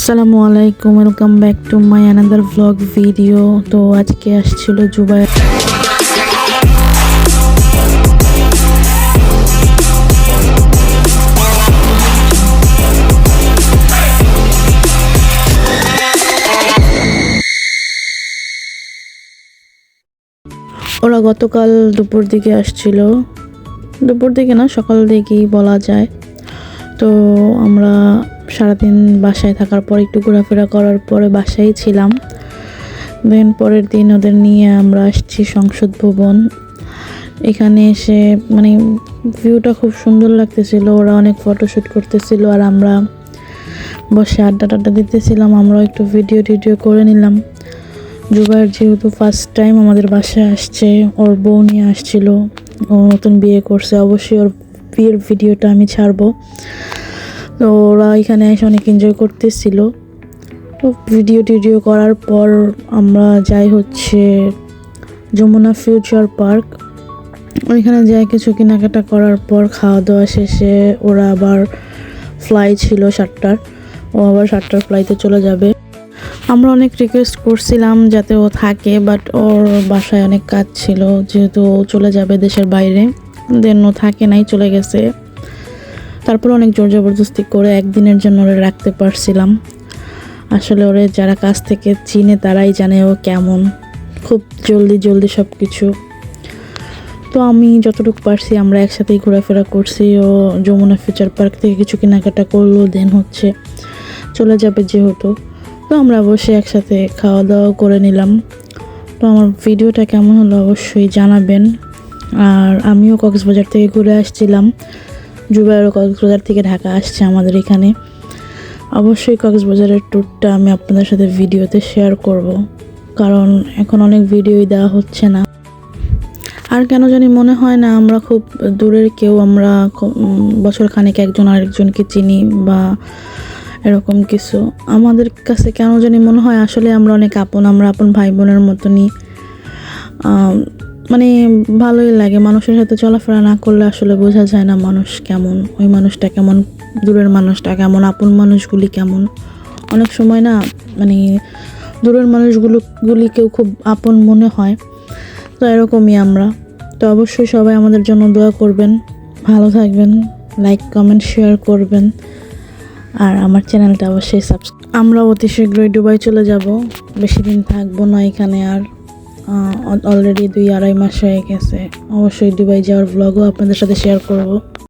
আসসালামু আলাইকুম, welcome back to my another vlog video. তো আজকে আসছিল জুবাই। ওরা গতকাল দুপুর দিকে আসছিল, দুপুর দিকে না সকাল দিকেই বলা যায়। তো আমরা সারাদিন বাসায় থাকার পর একটু ঘোরাফেরা করার পরে বাসায় ছিলাম। দেন পরের দিন ওদের নিয়ে আমরা আসছি সংসদ ভবন। এখানে এসে মানে ভিউটা খুব সুন্দর লাগতেছিল, ওরা অনেক ফটোশ্যুট করতেছিল আর আমরা বসে আড্ডা টাড্ডা দিতেছিলাম। আমরাও একটু ভিডিও করে নিলাম। জুবাইর যেহেতু ফার্স্ট টাইম আমাদের বাসায় আসছে, ওর বউ নিয়ে আসছিল, ও নতুন বিয়ে করছে, অবশ্যই ওর বিয়ের ভিডিওটা আমি ছাড়বো। তো ওরা এখানে এসে অনেক এনজয় করতেছিল। তো ভিডিও করার পর আমরা যাই হচ্ছে যমুনা ফিউচার পার্ক। ওইখানে যাই কিছু কেনাকাটা করার পর খাওয়া দাওয়া শেষে ওরা আবার ফ্লাই ছিল 7টার, ও আবার 7টার ফ্লাইতে চলে যাবে। আমরা অনেক রিকোয়েস্ট করছিলাম যাতে ও থাকে, বাট ওর বাসায় অনেক কাজ ছিল, যেহেতু ও চলে যাবে দেশের বাইরে। দেন ও থাকে নাই, চলে গেছে। তারপর অনেক জোর জবরদস্তি করে একদিনের জন্য ওরে রাখতে পারছিলাম। আসলে ওরে যারা কাছ থেকে চিনে তারাই জানে ও কেমন, খুব জলদি সব কিছু। তো আমি যতটুকু পারছি আমরা একসাথেই ঘোরাফেরা করছি। ও যমুনা ফিউচার পার্ক থেকে কিছু কেনাকাটা করলো, দেন হচ্ছে চলে যাবে যেহেতু। তো আমরা বসে একসাথে খাওয়া দাওয়া করে নিলাম। তো আমার ভিডিওটা কেমন হলো অবশ্যই জানাবেন। আর আমিও কক্সবাজার থেকে ঘুরে আসছিলাম, জুবাইরও কক্সবাজার থেকে ঢাকা আসছে আমাদের এখানে। অবশ্যই কক্সবাজারের ট্যুরটা আমি আপনাদের সাথে ভিডিওতে শেয়ার করব, কারণ এখন অনেক ভিডিওই দেওয়া হচ্ছে না। আর কেন জানি মনে হয় না আমরা খুব দূরের কেউ, আমরা বছর খানেক একজন আরেকজনকে চিনি বা এরকম কিছু। আমাদের কাছে কেন জানি মনে হয় আসলে আমরা অনেক আপন, আমরা আপন ভাই বোনের মতনই। মানে ভালোই লাগে। মানুষের সাথে চলাফেরা না করলে আসলে বোঝা যায় না মানুষ কেমন, ওই মানুষটা কেমন, দূরের মানুষটা কেমন, আপন মানুষগুলি কেমন। অনেক সময় না মানে দূরের মানুষগুলিকেও খুব আপন মনে হয়। তো এরকমই আমরা। তো অবশ্যই সবাই আমাদের জন্য দোয়া করবেন, ভালো থাকবেন, লাইক কমেন্ট শেয়ার করবেন। আর আমার চ্যানেলটা অবশ্যই সাবস্ক্রাইব। আমরা অতি শীঘ্রই দুবাই চলে যাব, বেশি দিন থাকবো না এখানে আর। অলরেডি 2-2.5 মাস হয়ে গেছে। অবশ্যই দুবাই যাওয়ার ব্লগও আপনাদের সাথে শেয়ার করব।